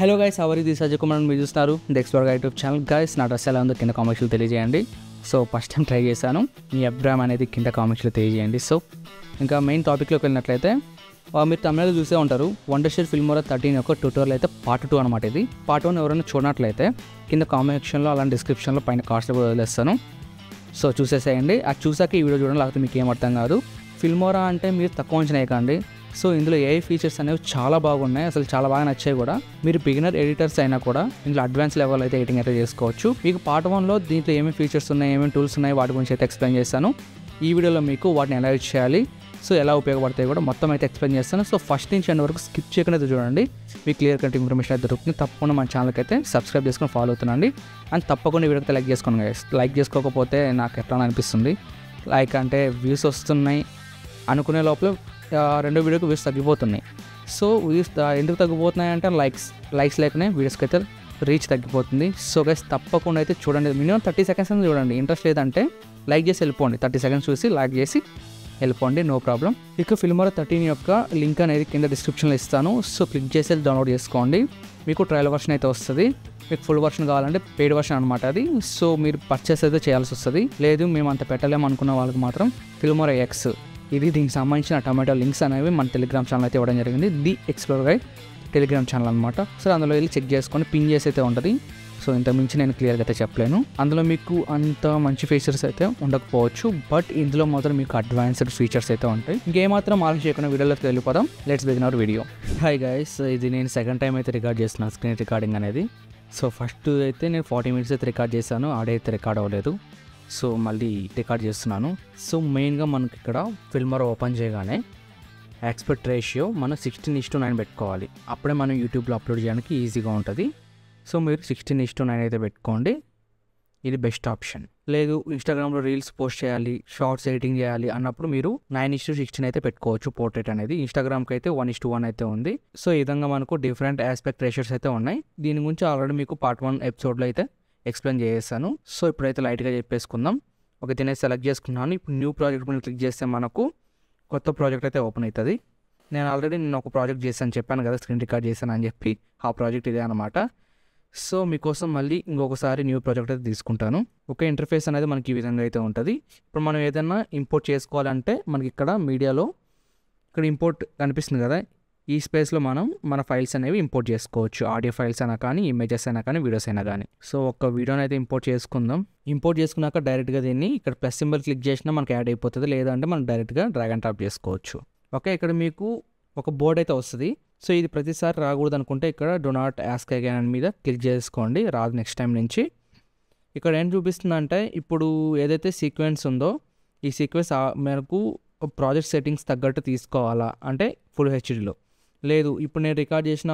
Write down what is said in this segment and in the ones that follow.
Hello guys, hour ఇది సజయ్ కుమార్ మీరు చూస్తున్నారు డెక్స్ప్లోర్ యూట్యూబ్ ఛానల్. గైస్ నా డ్రెస్ ఎలా ఉందో కింద కామెంట్స్లో తెలియజేయండి. సో ఫస్ట్ టైం ట్రై చేశాను, మీ అభిప్రాయం అనేది కింద కామెంట్స్లో తెలియజేయండి. సో ఇంకా మెయిన్ టాపిక్లోకి వెళ్ళినట్లయితే మీరు తమిళలో చూసే ఉంటారు, వండర్షేర్ ఫిల్మోరా 13 యొక్క ట్యూటోరియల్ అయితే పార్ట్ 2 అనమాట. ఇది పార్ట్ 1 ఎవరైనా చూడనట్లయితే కింద కామెంట్ సెక్షన్లో అలాంటి డిస్క్రిప్షన్లో పైన కాస్ట్లో కూడా వదిలేస్తాను. సో చూసేసేయండి. అది చూసాక ఈ వీడియో చూడండి, లేకపోతే మీకు ఏం అర్థం కాదు. ఫిల్మోరా అంటే మీరు తక్కువ అంచనా వేయకండి. సో ఇందులో ఏఐ ఫీచర్స్ అనేవి చాలా బాగున్నాయి, అసలు చాలా బాగా నచ్చాయి కూడా. మీరు బిగినర్ ఎడిటర్స్ అయినా కూడా ఇందులో అడ్వాన్స్ లెవెల్ అయితే ఎడిటింగ్ అయితే చేసుకోవచ్చు. మీకు పార్ట్ 1లో దీంట్లో ఏమేమి ఫీచర్స్ ఉన్నాయి, ఏమేమి టూల్స్ ఉన్నాయి, వాటి గురించి అయితే ఎక్స్ప్లెయిన్ చేస్తాను. ఈ వీడియోలో మీకు వాటిని ఎలా యూజ్ చేయాలి, సో ఎలా ఉపయోగపడతాయి కూడా మొత్తం అయితే ఎక్స్ప్లెయిన్ చేస్తాను. సో ఫస్ట్ నుంచి ఎండ్ వరకు స్కిప్ చేయకుండా అయితే చూడండి, మీకు క్లియర్ కట్ ఇన్ఫర్మేషన్ అయితే దొరుకుతుంది. తప్పకుండా మన ఛానల్కి అయితే సబ్స్క్రైబ్ చేసుకొని ఫాలో అవుతుండండి. అండ్ తప్పకుండా ఈ వీడియోకి లైక్ చేసుకోండి గైస్. లైక్ చేసుకోకపోతే నాకు ఎట్లా అనిపిస్తుంది, లైక్ అంటే వ్యూస్ వస్తున్నాయి అనుకునే లోపల రెండో వీడియోకి వ్యూస్ తగ్గిపోతున్నాయి. సో వ్యూస్ ఎందుకు తగ్గిపోతున్నాయి అంటే లైక్స్ లేకనే వీడియోస్కి అయితే రీచ్ తగ్గిపోతుంది. సో గైస్ తప్పకుండా అయితే చూడండి, మినిమం 30 సెకండ్స్ అని చూడండి. ఇంట్రెస్ట్ లేదంటే లైక్ చేసి వెళ్ళిపోండి, 30 సెకండ్స్ చూసి లైక్ చేసి వెళ్ళిపోండి, నో ప్రాబ్లం. ఇక ఫిల్మోరా 13 యొక్క లింక్ అనేది కింద డిస్క్రిప్షన్లో ఇస్తాను. సో క్లిక్ చేసి డౌన్లోడ్ చేసుకోండి. మీకు ట్రయల్ వర్షన్ అయితే వస్తుంది. మీకు ఫుల్ వర్షన్ కావాలంటే పెయిడ్ వర్షన్ అనమాట అది. సో మీరు పర్చేస్ అయితే చేయాల్సి వస్తుంది. లేదు మేము అంత పెట్టలేము అనుకున్న వాళ్ళకి మాత్రం ఫిల్మోరా ఎక్స్, ఇది దీనికి సంబంధించిన టమాటో లింక్స్ అనేవి మన టెలిగ్రామ్ ఛానల్ అయితే ఇవ్వడం జరిగింది. The explore guide Telegram channel అనమాట. సో అందులో వెళ్ళి చెక్ చేసుకొని పిన్ చేసి అయితే ఉంటుంది. సో ఇంత మించి నేను క్లియర్గా అయితే చెప్పలేను. అందులో మీకు అంత మంచి ఫీచర్స్ అయితే ఉండకపోవచ్చు, బట్ ఇందులో మాత్రం మీకు అడ్వాన్స్డ్ ఫీచర్స్ అయితే ఉంటాయి. ఇంకేమాత్రం ఆలోచన చేయకుండా వీడియోలోకి వెళ్ళిపోదాం. Let's begin our video. Hi guys, ఇది నేను సెకండ్ టైం అయితే రికార్డ్ చేస్తున్నాను, స్క్రీన్ రికార్డింగ్ అనేది. సో ఫస్ట్ అయితే నేను 40 మినిట్స్ అయితే రికార్డ్ చేశాను, ఆడైతే రికార్డ్ అవ్వలేదు. సో మళ్ళీ రికార్డ్ చేస్తున్నాను. సో మెయిన్గా మనకి ఇక్కడ ఫిల్మోరా ఓపెన్ చేయగానే ఆస్పెక్ట్ రేషియో మనం 16:9 పెట్టుకోవాలి. అప్పుడే మనం యూట్యూబ్లో అప్లోడ్ చేయడానికి ఈజీగా ఉంటుంది. సో మీరు 16:9 అయితే పెట్టుకోండి, ఇది బెస్ట్ ఆప్షన్. లేదు ఇన్స్టాగ్రామ్లో రీల్స్ పోస్ట్ చేయాలి, షార్ట్స్ ఎడిటింగ్ చేయాలి అన్నప్పుడు మీరు 9:16 అయితే పెట్టుకోవచ్చు. పోర్ట్రేట్ అనేది ఇన్స్టాగ్రామ్కి అయితే 1:1 అయితే ఉంది. సో ఈ విధంగా మనకు డిఫరెంట్ ఆస్పెక్ట్ రేషియోస్ అయితే ఉన్నాయి. దీని గురించి ఆల్రెడీ మీకు పార్ట్ 1 ఎపిసోడ్లో అయితే ఎక్స్ప్లెయిన్ చేసేసాను. సో ఇప్పుడైతే లైట్గా చెప్పేసుకుందాం. ఒక దీన్ని సెలెక్ట్ చేసుకున్నాను. ఇప్పుడు న్యూ ప్రాజెక్ట్ మీద క్లిక్ చేస్తే మనకు కొత్త ప్రాజెక్ట్ అయితే ఓపెన్ అవుతుంది. నేను ఆల్రెడీ ఒక ప్రాజెక్ట్ చేశాను, చెప్పాను కదా స్క్రీన్ రికార్డ్ చేశాను అని చెప్పి. ఆ ప్రాజెక్ట్ ఇదే అనమాట. సో మీకోసం మళ్ళీ ఇంకొకసారి న్యూ ప్రాజెక్ట్ అయితే తీసుకుంటాను. ఒక ఇంటర్ఫేస్ అనేది మనకి ఈ విధంగా అయితే ఉంటుంది. ఇప్పుడు మనం ఏదైనా ఇంపోర్ట్ చేసుకోవాలంటే మనకి ఇక్కడ మీడియాలో ఇక్కడ ఇంపోర్ట్ కనిపిస్తుంది కదా, ఈ స్పేస్లో మనం మన ఫైల్స్ అనేవి ఇంపోర్ట్ చేసుకోవచ్చు. ఆడియో ఫైల్స్ అయినా కానీ, ఇమేజెస్ అయినా కానీ, వీడియోస్ అయినా కానీ. సో ఒక వీడియోని అయితే ఇంపోర్ట్ చేసుకుందాం. ఇంపోర్ట్ చేసుకున్నాక డైరెక్ట్గా దీన్ని ఇక్కడ ప్లస్ సింబల్ క్లిక్ చేసినా మనకి యాడ్ అయిపోతుంది. లేదంటే మనం డైరెక్ట్గా డ్రాగ్ అండ్ డ్రాప్ చేసుకోవచ్చు. ఓకే, ఇక్కడ మీకు ఒక బోర్డ్ అయితే వస్తుంది. సో ఇది ప్రతిసారి రాకూడదు అనుకుంటే ఇక్కడ డో నాట్ ఆస్క్ అగైన్ మీద క్లిక్ చేసుకోండి, రాదు నెక్స్ట్ టైం నుంచి. ఇక్కడ ఏం చూపిస్తుందంటే ఇప్పుడు ఏదైతే సీక్వెన్స్ ఉందో ఈ సీక్వెన్స్ మనకు ప్రాజెక్ట్ సెట్టింగ్స్ తగ్గట్టు తీసుకోవాలా అంటే ఫుల్ హెచ్డీలో. లేదు ఇప్పుడు నేను రికార్డ్ చేసిన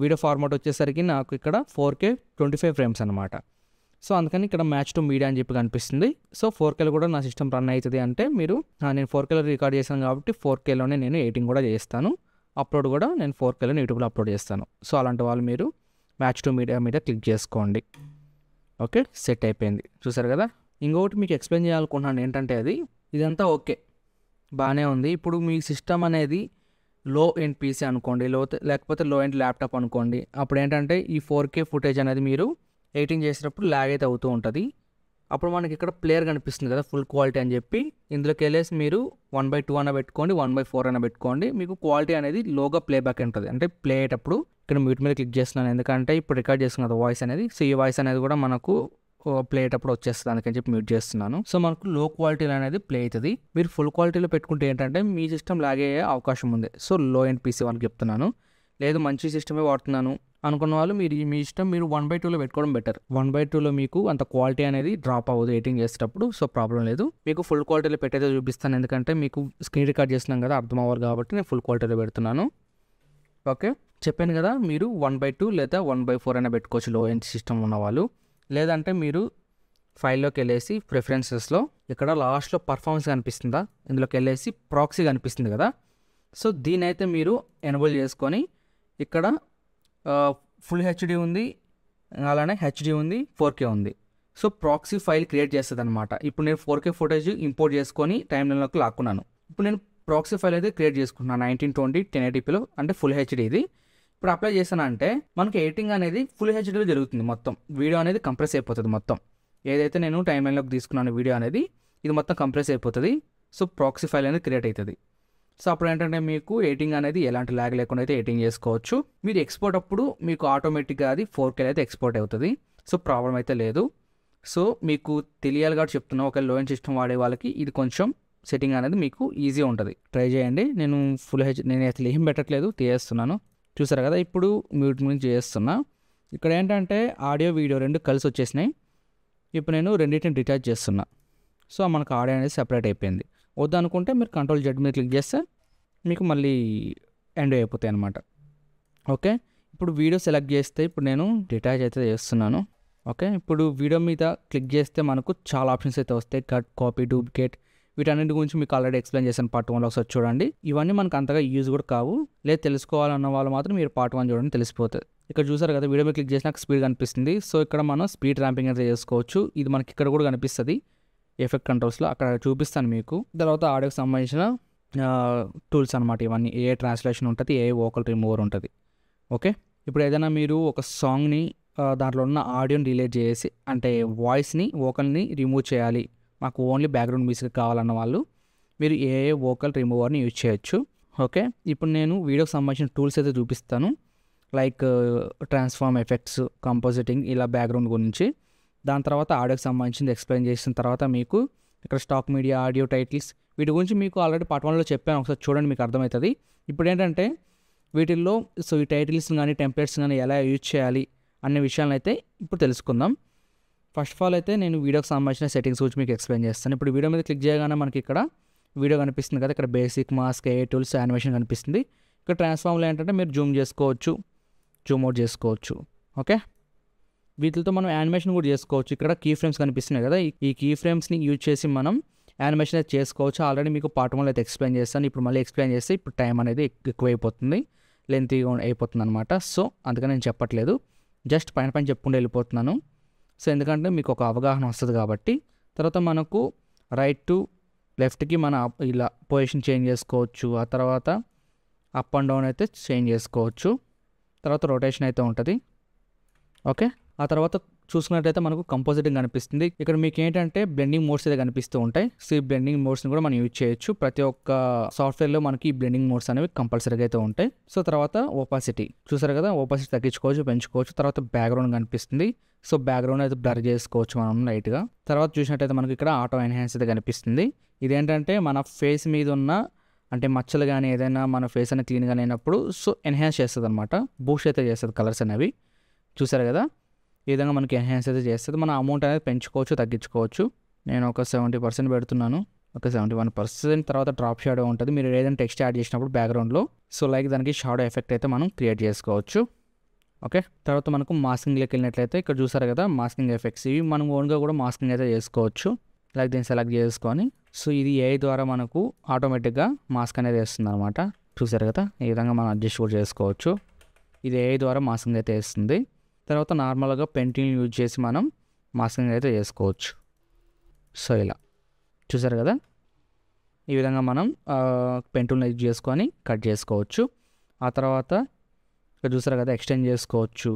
వీడియో ఫార్మాట్ వచ్చేసరికి నాకు ఇక్కడ 4K 25 ఫ్రేమ్స్ అనమాట. సో అందుకని ఇక్కడ మ్యాచ్ టు మీడియా అని చెప్పి కనిపిస్తుంది. సో 4Kలో కూడా నా సిస్టమ్ రన్ అవుతుంది అంటే మీరు నేను 4Kలో రికార్డ్ చేశాను కాబట్టి 4Kలోనే నేను ఎడిటింగ్ కూడా చేస్తాను. అప్లోడ్ కూడా నేను 4Kలో యూట్యూబ్లో అప్లోడ్ చేస్తాను. సో అలాంటి వాళ్ళు మీరు మ్యాచ్ టు మీడియా మీద క్లిక్ చేసుకోండి. ఓకే, సెట్ అయిపోయింది, చూసారు కదా. ఇంకొకటి మీకు ఎక్స్ప్లెయిన్ చేయాలనుకుంటున్నాను ఏంటంటే ఇదంతా ఓకే బాగానే ఉంది. ఇప్పుడు మీ సిస్టమ్ అనేది లో ఎండ్ పీసీ అనుకోండి, లేకపోతే లో ఎండ్ ల్యాప్టాప్ అనుకోండి. అప్పుడు ఏంటంటే ఈ 4K ఫుటేజ్ అనేది మీరు ఎడిటింగ్ చేసేటప్పుడు ల్యాగ్ అయితే అవుతూ ఉంటుంది. అప్పుడు మనకి ఇక్కడ ప్లేయర్ కనిపిస్తుంది కదా ఫుల్ క్వాలిటీ అని చెప్పి, ఇందులోకి వెళ్ళేసి మీరు 1/2 అన్న పెట్టుకోండి, 1/4 అన్న పెట్టుకోండి. మీకు క్వాలిటీ అనేది లోగా ప్లేబ్యాక్ ఉంటుంది. అంటే ప్లే అయ్యేటప్పుడు ఇక్కడ మ్యూట్ మీద క్లిక్ చేస్తున్నాను ఎందుకంటే ఇప్పుడు రికార్డ్ చేస్తున్నాను కదా వాయిస్ అనేది. సో ఈ వాయిస్ అనేది కూడా మనకు ప్లే అయ్యేటప్పుడు వచ్చేస్తుంది, అందుకని చెప్పి మ్యూట్ చేస్తున్నాను. సో మనకు లో క్వాలిటీలో అనేది ప్లే అవుతుంది. మీరు ఫుల్ క్వాలిటీలో పెట్టుకుంటే ఏంటంటే మీ సిస్టమ్ లాగే అయ్యే అవకాశం ఉంది. సో లో ఎండ్ పీసీ వాళ్ళకి చెప్తున్నాను. లేదు మంచి సిస్టమే వాడుతున్నాను అనుకున్న వాళ్ళు మీ ఇష్టం, మీరు 1/2లో పెట్టుకోవడం బెటర్. 1/2లో మీకు అంత క్వాలిటీ అనేది డ్రాప్ అవ్వదు ఎడిటింగ్ చేసేటప్పుడు. సో ప్రాబ్లం లేదు. మీకు ఫుల్ క్వాలిటీలో పెట్టేదే చూపిస్తాను ఎందుకంటే మీకు స్క్రీన్ రికార్డ్ చేస్తున్నాం కదా అర్థం అవ్వాలి కాబట్టి నేను ఫుల్ క్వాలిటీలో పెడుతున్నాను. ఓకే, చెప్పాను కదా మీరు 1/2 లేదా 1/4 అయినా పెట్టుకోవచ్చు లో ఎండ్ సిస్టమ్ ఉన్న వాళ్ళు. లేదంటే మీరు ఫైల్లోకి వెళ్ళేసి ప్రిఫరెన్సెస్లో ఇక్కడ లాస్ట్లో పర్ఫార్మెన్స్ కనిపిస్తుందా, ఇందులోకి వెళ్ళేసి ప్రాక్సీ కనిపిస్తుంది కదా. సో దీని అయితే మీరు ఎనేబుల్ చేసుకొని ఇక్కడ ఫుల్ హెచ్డీ ఉంది, అలానే హెచ్డీ ఉంది, 4K ఉంది. సో ప్రాక్సీ ఫైల్ క్రియేట్ చేస్తుంది అనమాట. ఇప్పుడు నేను 4K ఫుటేజ్ ఇంపోర్ట్ చేసుకొని టైం లైన్లోకి లాక్కున్నాను. ఇప్పుడు నేను ప్రాక్సీ ఫైల్ అయితే క్రియేట్ చేసుకుంటున్నాను 1920 1080pలో, అంటే ఫుల్ హెచ్డీ ఇది. ఇప్పుడు అప్లై చేశానంటే మనకి ఎడిటింగ్ అనేది ఫుల్ హెచ్డీలో జరుగుతుంది. మొత్తం వీడియో అనేది కంప్రెస్ అయిపోతుంది. మొత్తం ఏదైతే నేను టైం లైన్లోకి తీసుకున్నాను వీడియో అనేది ఇది మొత్తం కంప్రెస్ అయిపోతుంది. సో ప్రాక్సీ ఫైల్ అనేది క్రియేట్ అవుతుంది. సో అప్పుడు ఏంటంటే మీకు ఎడిటింగ్ అనేది ఎలాంటి ల్యాగ్ లేకుండా అయితే ఎడిటింగ్ చేసుకోవచ్చు. మీరు ఎక్స్పోర్ట్ అప్పుడు మీకు ఆటోమేటిక్గా అది 4K అయితే ఎక్స్పోర్ట్ అవుతుంది. సో ప్రాబ్లం అయితే లేదు. సో మీకు తెలియాలి కాబట్టి చెప్తున్నా, ఒక లో ఎండ్ సిస్టమ్ వాడే వాళ్ళకి ఇది కొంచెం సెట్టింగ్ అనేది మీకు ఈజీ ఉంటుంది. ట్రై చేయండి. నేను నేను అసలు ఏం పెట్టట్లేదు, చేస్తున్నాను. చూసారు కదా, ఇప్పుడు మ్యూట్ నుంచి చేస్తున్నా. ఇక్కడ ఏంటంటే ఆడియో వీడియో రెండు కలిసి వచ్చేసినాయి. ఇప్పుడు నేను రెండింటిని డిటాచ్ చేస్తున్నా. సో మనకు ఆడియో అనేది సెపరేట్ అయిపోయింది. వద్దనుకుంటే మీరు Ctrl+Z మీద క్లిక్ చేస్తే మీకు మళ్ళీ ఎండ్ అయిపోతాయి అన్నమాట. ఓకే, ఇప్పుడు వీడియో సెలెక్ట్ చేస్తే ఇప్పుడు నేను డిటాచ్ అయితే చేస్తున్నాను. ఓకే, ఇప్పుడు వీడియో మీద క్లిక్ చేస్తే మనకు చాలా ఆప్షన్స్ అయితే వస్తాయి. కట్, కాపీ, డూప్లికేట్, వీటన్నిటి గురించి మీకు ఆల్రెడీ ఎక్స్ప్లెయిన్ చేశాను పార్ట్ 1లో. ఒకసారి చూడండి. ఇవన్నీ మనకు అంతగా యూజ్ కూడా కావు. లేదు తెలుసుకోవాలన్న వాళ్ళు మాత్రం మీరు పార్ట్ 1 చూడండి, తెలిసిపోతుంది. ఇక్కడ చూసారు కదా, వీడియో మీద క్లిక్ చేసినాక స్పీడ్ కనిపిస్తుంది. సో ఇక్కడ మనం స్పీడ్ ర్యాంపింగ్ అయితే చేసుకోవచ్చు. ఇది మనకి ఇక్కడ కూడా కనిపిస్తుంది ఎఫెక్ట్ కంట్రోల్స్లో, అక్కడ చూపిస్తాను మీకు. తర్వాత ఆడియోకి సంబంధించిన టూల్స్ అనమాట ఇవన్నీ. ఏ ట్రాన్స్లేషన్ ఉంటుంది, ఏ వోకల్ రిమూవర్ ఉంటుంది. ఓకే, ఇప్పుడు ఏదైనా మీరు ఒక సాంగ్ని దాంట్లో ఉన్న ఆడియోని డిలీట్ చేసి, అంటే వాయిస్ని, వోకల్ని రిమూవ్ చేయాలి, మాకు ఓన్లీ బ్యాక్గ్రౌండ్ మ్యూజిక్ కావాలన్న వాళ్ళు మీరు ఏ వోకల్ రిమూవర్ని యూజ్ చేయొచ్చు. ఓకే, ఇప్పుడు నేను వీడియోకి సంబంధించిన టూల్స్ అయితే చూపిస్తాను. లైక్ ట్రాన్స్ఫార్మ్ ఎఫెక్ట్స్, కంపోజిటింగ్, ఇలా బ్యాక్గ్రౌండ్ గురించి. దాని తర్వాత ఆడియోకి సంబంధించింది ఎక్స్ప్లెయిన్ చేసిన తర్వాత మీకు ఇక్కడ స్టాక్ మీడియా, ఆడియో టైటిల్స్, వీటి గురించి మీకు ఆల్రెడీ పార్ట్ 1లో చెప్పాను. ఒకసారి చూడండి, మీకు అర్థమవుతుంది. ఇప్పుడు ఏంటంటే వీటిల్లో సో ఈ టైటిల్స్ కానీ టెంప్లెట్స్ కానీ ఎలా యూజ్ చేయాలి అనే విషయాలను అయితే ఇప్పుడు తెలుసుకుందాం. ఫస్ట్ ఆఫ్ ఆల్ అయితే నేను వీడియోకి సంబంధించిన సెట్టింగ్స్ గురించి మీకు ఎక్స్ప్లెయిన్ చేస్తాను. ఇప్పుడు వీడియో మీద క్లిక్ చేయగానే మనకి ఇక్కడ వీడియో కనిపిస్తుంది కదా, ఇక్కడ బేసిక్, మాస్క్, ఏ టూల్స్, యానిమేషన్ కనిపిస్తుంది. ఇక్కడ ట్రాన్స్ఫార్మ్లో ఏంటంటే మీరు జూమ్ చేసుకోవచ్చు, జూమ్ అవుట్ చేసుకోవచ్చు. ఓకే, వీటితో మనం యానిమేషన్ కూడా చేసుకోవచ్చు. ఇక్కడ కీ ఫ్రేమ్స్ కనిపిస్తున్నాయి కదా, ఈ కీ ఫ్రేమ్స్ని యూజ్ చేసి మనం యానిమేషన్ అయితే చేసుకోవచ్చు. ఆల్రెడీ మీకు పార్ట్ 1లో అయితే ఎక్స్ప్లెయిన్ చేస్తాను. ఇప్పుడు మళ్ళీ ఎక్స్ప్లెయిన్ చేస్తే ఇప్పుడు టైం అనేది ఎక్కువ అయిపోతుంది, లెంత్ అయిపోతుంది అనమాట. సో అందుకని నేను చెప్పట్లేదు, జస్ట్ పైన చెప్పుకుంటూ వెళ్ళిపోతున్నాను. సో ఎందుకంటే మీకు ఒక అవగాహన వస్తుంది కాబట్టి. తర్వాత మనకు రైట్ టు లెఫ్ట్కి మన ఇలా పొజిషన్ చేంజ్ చేసుకోవచ్చు. ఆ తర్వాత అప్ అండ్ డౌన్ అయితే చేంజ్ చేసుకోవచ్చు. తర్వాత రొటేషన్ అయితే ఉంటుంది. ఓకే, ఆ తర్వాత చూసుకున్నట్టయితే మనకు కంపోజిటింగ్ కనిపిస్తుంది. ఇక్కడ మీకు ఏంటంటే బ్లెండింగ్ మోడ్స్ అయితే కనిపిస్తూ ఉంటాయి. సో ఈ బ్లెండింగ్ మోడ్స్ని కూడా మనం యూజ్ చేయొచ్చు. ప్రతి ఒక్క సాఫ్ట్వేర్లో మనకి ఈ బ్లెండింగ్ మోడ్స్ అనేవి కంపల్సరీగా అయితే ఉంటాయి. సో తర్వాత ఓపాసిటీ చూసారు కదా, ఓపాసిటీ తగ్గించుకోవచ్చు, పెంచుకోవచ్చు. తర్వాత బ్యాక్గ్రౌండ్ కనిపిస్తుంది. సో బ్యాక్గ్రౌండ్ అయితే బ్లర్ చేసుకోవచ్చు మనం లైట్గా. తర్వాత చూసినట్టయితే మనకి ఇక్కడ ఆటో ఎన్హాన్స్ అయితే కనిపిస్తుంది. ఇదేంటంటే మన ఫేస్ మీద ఉన్న అంటే మచ్చలు కానీ ఏదైనా మన ఫేస్ అనేది క్లీన్గా అయినప్పుడు సో ఎన్హాన్స్ చేస్తుంది అనమాట, బూస్ట్ అయితే చేస్తుంది కలర్స్ అనేవి. చూసారు కదా, ఈ విధంగా మనకి ఎన్హాన్స్ అయితే చేస్తుంది. మన అమౌంట్ అనేది పెంచుకోవచ్చు, తగ్గించుకోవచ్చు. నేను ఒక 70% పెడుతున్నాను, ఒక 71%. తర్వాత డ్రాప్ షాడో ఉంటుంది. మీరు ఏదైనా టెక్స్ట్ యాడ్ చేసినప్పుడు బ్యాక్గ్రౌండ్లో సో లైక్ దానికి షాడో ఎఫెక్ట్ అయితే మనం క్రియేట్ చేసుకోవచ్చు. ఓకే, తర్వాత మనకు మాస్కింగ్లోకి వెళ్ళినట్లయితే ఇక్కడ చూసారు కదా, మాస్కింగ్ ఎఫెక్ట్స్, ఇవి మనం ఓన్గా కూడా మాస్కింగ్ అయితే చేసుకోవచ్చు. లైక్ దీన్ని సెలెక్ట్ చేసుకొని సో ఇది AI ద్వారా మనకు ఆటోమేటిక్గా మాస్క్ అనేది వేస్తుంది అనమాట. చూసారు కదా, ఈ విధంగా మనం అడ్జస్ట్ కూడా చేసుకోవచ్చు. ఇది AI ద్వారా మాస్కింగ్ అయితే వేస్తుంది. తర్వాత నార్మల్గా పెయింటింగ్ యూజ్ చేసి మనం మాస్కింగ్ అయితే చేసుకోవచ్చు. సో ఇలా చూసారు కదా, ఈ విధంగా మనం పెయింటింగ్ యూజ్ చేసుకొని కట్ చేసుకోవచ్చు. ఆ తర్వాత ఇక్కడ చూసారు కదా, ఎక్స్టెండ్ చేసుకోవచ్చు,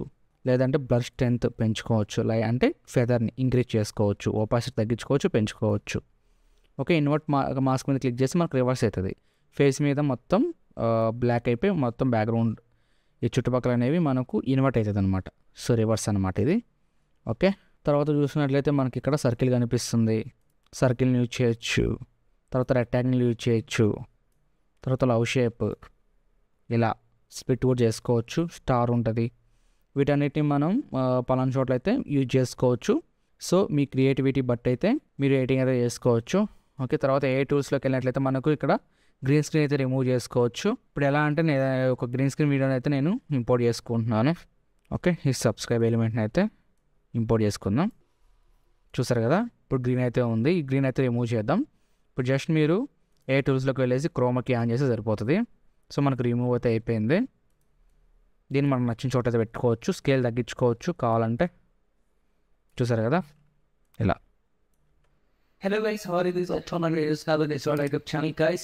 లేదంటే బ్లర్ స్ట్రెంత్ పెంచుకోవచ్చు, అంటే ఫెదర్ని ఇంక్రీజ్ చేసుకోవచ్చు, ఓపాసిటీ తగ్గించుకోవచ్చు, పెంచుకోవచ్చు. ఓకే, ఇన్వర్ట్ మాస్క్ మీద క్లిక్ చేసి మనకు రివర్స్ అవుతుంది. ఫేస్ మీద మొత్తం బ్లాక్ అయిపోయి మొత్తం బ్యాక్గ్రౌండ్ ఈ చుట్టుపక్కల అనేవి మనకు ఇన్వర్ట్ అవుతుంది అనమాట. సో రివర్స్ అనమాట ఇది. ఓకే, తర్వాత చూసినట్లయితే మనకి ఇక్కడ సర్కిల్ కనిపిస్తుంది, సర్కిల్ని యూజ్ చేయొచ్చు. తర్వాత రెక్టాంగిల్ యూజ్ చేయొచ్చు. తర్వాత లవ్ షేప్, ఇలా స్ప్లిట్ కూడా చేసుకోవచ్చు. స్టార్ ఉంటుంది. వీటన్నిటిని మనం పలానా చోట్ల అయితే యూజ్ చేసుకోవచ్చు. సో మీ క్రియేటివిటీ బట్టి అయితే మీరు ఎడిటింగ్ అయితే చేసుకోవచ్చు. ఓకే, తర్వాత ఏ టూల్స్లోకి వెళ్ళినట్లయితే మనకు ఇక్కడ గ్రీన్ స్క్రీన్ అయితే రిమూవ్ చేసుకోవచ్చు. ఇప్పుడు ఎలా అంటే నేను ఒక గ్రీన్ స్క్రీన్ వీడియోని అయితే నేను ఇంపోర్ట్ చేసుకుంటున్నాను. ఓకే, ఈ సబ్స్క్రైబ్ ఎలిమెంట్ని అయితే ఇంపోర్ట్ చేసుకుందాం. చూసారు కదా, ఇప్పుడు గ్రీన్ అయితే ఉంది. ఈ గ్రీన్ అయితే రిమూవ్ చేద్దాం. ఇప్పుడు జస్ట్ మీరు ఏ టూల్స్లోకి వెళ్ళేసి క్రోమాకి ఆన్ చేస్తే సరిపోతుంది. సో మనకు రిమూవ్ అయితే అయిపోయింది. దీన్ని మనకు నచ్చిన చోట అయితే పెట్టుకోవచ్చు, స్కేల్ తగ్గించుకోవచ్చు కావాలంటే. చూసారు కదా, ఇలా. Hello guys, how are you guys? This is what I got channel guys.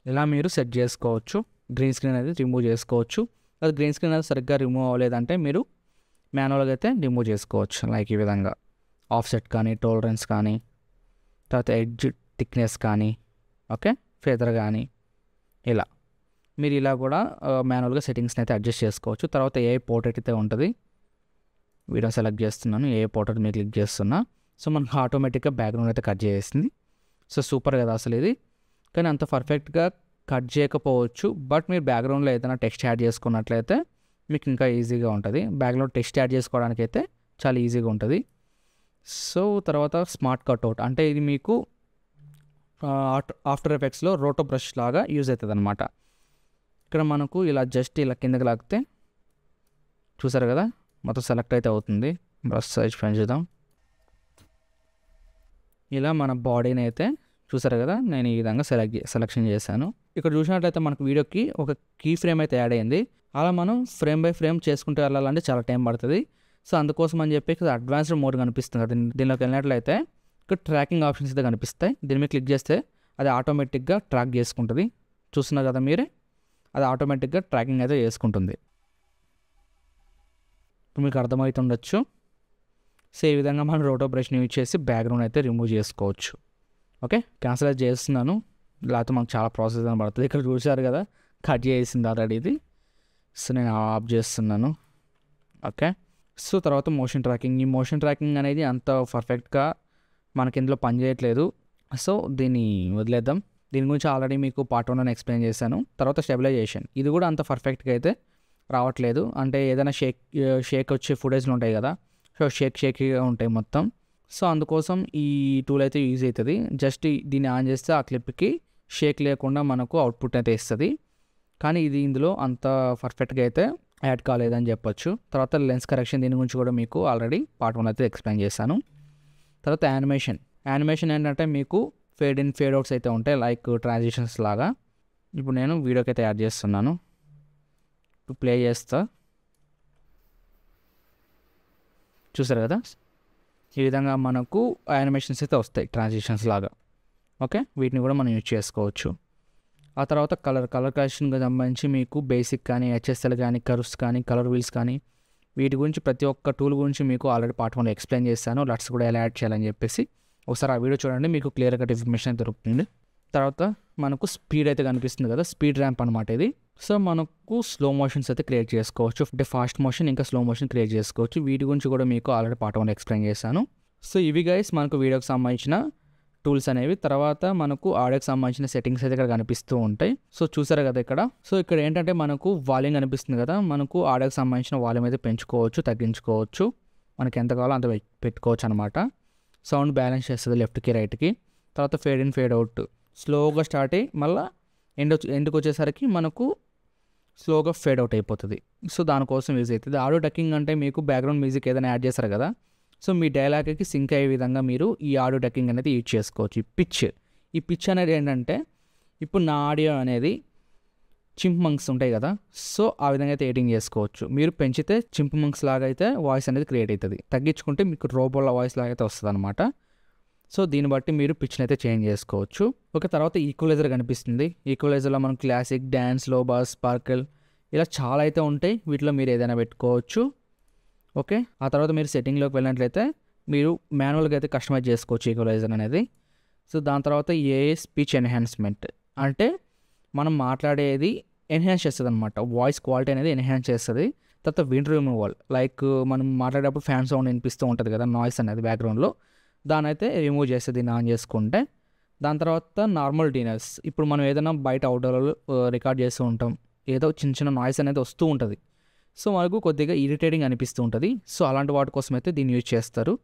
ఇలా మీరు సెట్ చేసుకోవచ్చు. గ్రీన్ స్క్రీన్ అనేది రిమూవ్ చేసుకోవచ్చు. అది గ్రీన్ స్క్రీన్ అనేది సరిగ్గా రిమూవ్ అవ్వలేదంటే మీరు మాన్యువల్గా అయితే రిమూవ్ చేసుకోవచ్చు. లైక్ ఈ విధంగా ఆఫ్సెట్ కానీ, టోలరెన్స్ కానీ, తర్వాత ఎడ్జ్ థిక్నెస్ కానీ, ఓకే, ఫెదర్ కానీ, ఇలా మీరు ఇలా కూడా మాన్యువల్గా సెట్టింగ్స్ని అయితే అడ్జస్ట్ చేసుకోవచ్చు. తర్వాత ఏ పోర్ట్రేట్ అయితే ఉంటుంది, వీడియో సెలెక్ట్ చేస్తున్నాను, ఏ పోర్ట్రేట్ మీరు క్లిక్ చేస్తున్నా. సో మనకు ఆటోమేటిక్గా బ్యాక్గ్రౌండ్ అయితే కట్ చేసేసింది. సో సూపర్ కదా అసలు ఇది. కానీ అంత పర్ఫెక్ట్గా కట్ చేయకపోవచ్చు, బట్ మీరు బ్యాక్గ్రౌండ్లో ఏదైనా టెక్స్ట్ యాడ్ చేసుకున్నట్లయితే మీకు ఇంకా ఈజీగా ఉంటుంది. బ్యాక్గ్రౌండ్ టెక్స్ట్ యాడ్ చేసుకోవడానికి అయితే చాలా ఈజీగా ఉంటుంది. సో తర్వాత స్మార్ట్ కట్అవుట్ అంటే ఇది మీకు ఆఫ్టర్ ఎఫెక్ట్స్లో రోటో బ్రష్ లాగా యూజ్ అవుతుంది అనమాట. ఇక్కడ మనకు ఇలా జస్ట్ ఇలా కిందకి లాగితే చూసారు కదా మొత్తం సెలెక్ట్ అయితే అవుతుంది. బ్రష్ సైజ్ పెంచుదాం. ఇలా మన బాడీని అయితే చూసారు కదా నేను ఈ విధంగా సెలెక్షన్ చేశాను. ఇక్కడ చూసినట్లయితే మనకు వీడియోకి ఒక కీ ఫ్రేమ్ అయితే యాడ్ అయ్యింది. అలా మనం ఫ్రేమ్ బై ఫ్రేమ్ చేసుకుంటూ వెళ్ళాలంటే చాలా టైం పడుతుంది. సో అందుకోసం అని చెప్పి ఇక్కడ అడ్వాన్స్డ్ మోడ్ కనిపిస్తుంది కదా, దీనిలోకి వెళ్ళినట్లయితే ఇక్కడ ట్రాకింగ్ ఆప్షన్స్ అయితే కనిపిస్తాయి. దీని మీద క్లిక్ చేస్తే అది ఆటోమేటిక్గా ట్రాక్ చేసుకుంటుంది. చూస్తున్నారు కదా మీరే, అది ఆటోమేటిక్గా ట్రాకింగ్ అయితే చేసుకుంటుంది. ఇప్పుడు మీకు అర్థమవుతుండొచ్చు. సో ఈ విధంగా మనం రోటో బ్రష్ని యూజ్ చేసి బ్యాక్గ్రౌండ్ అయితే రిమూవ్ చేసుకోవచ్చు. ఓకే, క్యాన్సిల్ చేస్తున్నాను, లేకపోతే మనకు చాలా ప్రాసెస్ అని పడుతుంది. ఇక్కడ చూసారు కదా కట్ చేసింది ఆల్రెడీ ఇది. సో నేను ఆఫ్ చేస్తున్నాను. ఓకే, సో తర్వాత మోషన్ ట్రాకింగ్. ఈ మోషన్ ట్రాకింగ్ అనేది అంత పర్ఫెక్ట్గా మనకి ఇందులో పనిచేయట్లేదు. సో దీన్ని వదిలేద్దాం. దీని గురించి ఆల్రెడీ మీకు పార్ట్ 1 ఎక్స్ప్లెయిన్ చేశాను. తర్వాత స్టెబిలైజేషన్, ఇది కూడా అంత పర్ఫెక్ట్గా అయితే రావట్లేదు. అంటే ఏదైనా షేక్ వచ్చే ఫుటేజ్లు ఉంటాయి కదా, సో షేకీగా ఉంటాయి మొత్తం. సో అందుకోసం ఈ టూల్ అయితే యూజ్ అవుతుంది. జస్ట్ దీన్ని ఆన్ చేస్తే ఆ క్లిప్కి షేక్ లేకుండా మనకు అవుట్పుట్ అయితే ఇస్తుంది. కానీ ఇది ఇందులో అంత పర్ఫెక్ట్గా అయితే యాడ్ కాలేదని చెప్పొచ్చు. తర్వాత లెన్స్ కరెక్షన్, దీని గురించి కూడా మీకు ఆల్రెడీ పార్ట్ 1 అయితే ఎక్స్ప్లెయిన్ చేశాను. తర్వాత యానిమేషన్ ఏంటంటే మీకు ఫేడ్ ఇన్ ఫేడ్ అవుట్స్ అయితే ఉంటాయి, లైక్ ట్రాన్సిషన్స్ లాగా. ఇప్పుడు నేను వీడియోకి అయితే యాడ్ చేస్తున్నాను. ఇప్పుడు ప్లే చేస్తా, చూసారు కదా ఈ విధంగా మనకు యానిమేషన్స్ అయితే వస్తాయి ట్రాన్సిషన్స్ లాగా. ఓకే, వీటిని కూడా మనం యూజ్ చేసుకోవచ్చు. ఆ తర్వాత కలర్ కరెక్షన్కి సంబంధించి మీకు బేసిక్ కానీ, హెచ్ఎస్ఎల్ కానీ, కర్వ్స్ కానీ, కలర్ వీల్స్ కానీ, వీటి గురించి ప్రతి ఒక్క టూల్ గురించి మీకు ఆల్రెడీ పార్ట్ 1 ఎక్స్ప్లెయిన్ చేశాను. లట్స్ కూడా ఎలా యాడ్ చేయాలని చెప్పేసి ఒకసారి ఆ వీడియో చూడండి, మీకు క్లియర్ కట్ ఇన్ఫర్మేషన్ దొరుకుతుంది. తర్వాత మనకు స్పీడ్ అయితే కనిపిస్తుంది కదా, స్పీడ్ ర్యాంప్ అనమాట ఇది. సో మనకు స్లో మోషన్స్ అయితే క్రియేట్ చేసుకోవచ్చు, అంటే ఫాస్ట్ మోషన్ ఇంకా స్లో మోషన్ క్రియేట్ చేసుకోవచ్చు. వీటి గురించి కూడా మీకు ఆల్రెడీ పార్ట్ 1 ఎక్స్ప్లెయిన్ చేశాను. సో ఇవి గైస్ మనకు వీడియోకి సంబంధించిన టూల్స్ అనేవి. తర్వాత మనకు ఆడియోకి సంబంధించిన సెట్టింగ్స్ అయితే ఇక్కడ కనిపిస్తూ ఉంటాయి. సో చూసారు కదా ఇక్కడ. సో ఇక్కడ ఏంటంటే మనకు వాల్యూమ్ కనిపిస్తుంది కదా, మనకు ఆడియోకి సంబంధించిన వాల్యూమ్ అయితే పెంచుకోవచ్చు, తగ్గించుకోవచ్చు, మనకి ఎంత కావాలో అంత పెట్టుకోవచ్చు అనమాట. సౌండ్ బ్యాలెన్స్ చేస్తుంది లెఫ్ట్కి రైట్కి. తర్వాత ఫేడ్ ఇన్ ఫేడ్ అవుట్ స్లోగా స్టార్ట్ అయ్యి మళ్ళీ ఎండ్కి వచ్చేసరికి మనకు స్లోగా ఫేడ్ అవుట్ అయిపోతుంది. సో దానికోసం యూజ్ అవుతుంది. ఆడియో డక్కింగ్ అంటే మీకు బ్యాక్గ్రౌండ్ మ్యూజిక్ ఏదైనా యాడ్ చేస్తారు కదా, సో మీ డైలాగ్కి సింక్ అయ్యే విధంగా మీరు ఈ ఆడియో డక్కింగ్ అనేది యూజ్ చేసుకోవచ్చు. ఈ పిచ్ అనేది ఏంటంటే ఇప్పుడు నా ఆడియో అనేది చింప్మంక్స్ ఉంటాయి కదా, సో ఆ విధంగా అయితే ఎడిటింగ్ చేసుకోవచ్చు. మీరు పెంచితే చింప్మంక్స్ లాగా అయితే వాయిస్ అనేది క్రియేట్ అవుతుంది, తగ్గించుకుంటే మీకు రోబోల వాయిస్ లాగా అయితే వస్తుంది అనమాట. సో దీన్ని బట్టి మీరు పిచ్ని అయితే చేంజ్ చేసుకోవచ్చు. ఓకే, తర్వాత ఈక్వలైజర్ కనిపిస్తుంది. ఈక్వలైజర్లో మనం క్లాసిక్, డ్యాన్స్, లో బాస్, స్పార్కిల్ ఇలా చాలా అయితే ఉంటాయి. వీటిలో మీరు ఏదైనా పెట్టుకోవచ్చు. ఓకే, ఆ తర్వాత మీరు సెట్టింగ్లోకి వెళ్ళినట్లయితే మీరు మాన్యువల్గా అయితే కస్టమైజ్ చేసుకోవచ్చు ఈక్వలైజర్ అనేది. సో దాని తర్వాత స్పీచ్ ఎన్హాన్స్మెంట్ అంటే మనం మాట్లాడేది ఎన్హాన్స్ చేస్తుంది అనమాట, వాయిస్ క్వాలిటీ అనేది ఎన్హాన్స్ చేస్తుంది. తర్వాత విండ్ రిమూవల్, లైక్ మనం మాట్లాడేటప్పుడు ఫ్యాన్ సౌండ్ వినిపిస్తూ ఉంటుంది కదా, నాయిస్ అనేది బ్యాక్గ్రౌండ్లో, దాని అయితే రిమూవ్ చేస్తే దీన్ని ఆన్ చేసుకుంటే. దాని తర్వాత నార్మల్ డీనర్స్, ఇప్పుడు మనం ఏదైనా బయట అవుట్డోర్లో రికార్డ్ చేస్తూ ఉంటాం, ఏదో చిన్న చిన్న నాయిస్ అనేది వస్తూ ఉంటుంది, సో మనకు కొద్దిగా ఇరిటేటింగ్ అనిపిస్తూ ఉంటుంది. సో అలాంటి వాటి కోసం అయితే దీన్ని యూజ్ చేస్తారు.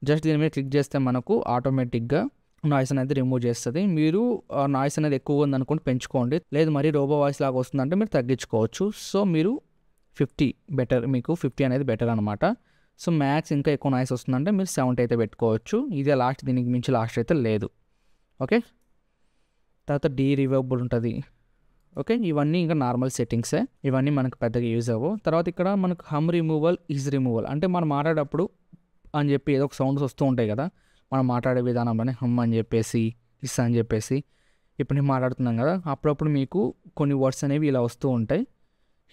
జస్ట్ దీని మీద క్లిక్ చేస్తే మనకు ఆటోమేటిక్గా నాయిస్ అనేది రిమూవ్ చేస్తుంది. మీరు నాయిస్ అనేది ఎక్కువగా ఉందనుకుంటే పెంచుకోండి, లేదు మరి రోబో వాయిస్ లాగా వస్తుందంటే మీరు తగ్గించుకోవచ్చు. సో మీరు 50 బెటర్, మీకు 50 అనేది బెటర్ అనమాట. సో మ్యాక్స్ ఇంకా ఎక్కువ నాయిస్ వస్తుందంటే మీరు 70 అయితే పెట్టుకోవచ్చు. ఇదే లాస్ట్, దీనికి మించి లాస్ట్ అయితే లేదు. ఓకే, తర్వాత రివర్బుల్ ఉంటుంది. ఓకే, ఇవన్నీ ఇంకా నార్మల్ సెట్టింగ్సే, ఇవన్నీ మనకు పెద్దగా యూజ్ అవ్వవు. తర్వాత ఇక్కడ మనకు హమ్ రిమూవల్, ఈజ్ రిమూవల్ అంటే మనం మాట్లాడేటప్పుడు అని చెప్పి ఏదో ఒక సౌండ్స్ వస్తూ ఉంటాయి కదా, మనం మాట్లాడే విధానంలోనే హమ్ అని చెప్పేసి, ఇస్ అని చెప్పేసి ఇప్పుడు నేను మాట్లాడుతున్నాను కదా, అప్పుడప్పుడు మీకు కొన్ని వర్డ్స్ అనేవి ఇలా వస్తూ ఉంటాయి,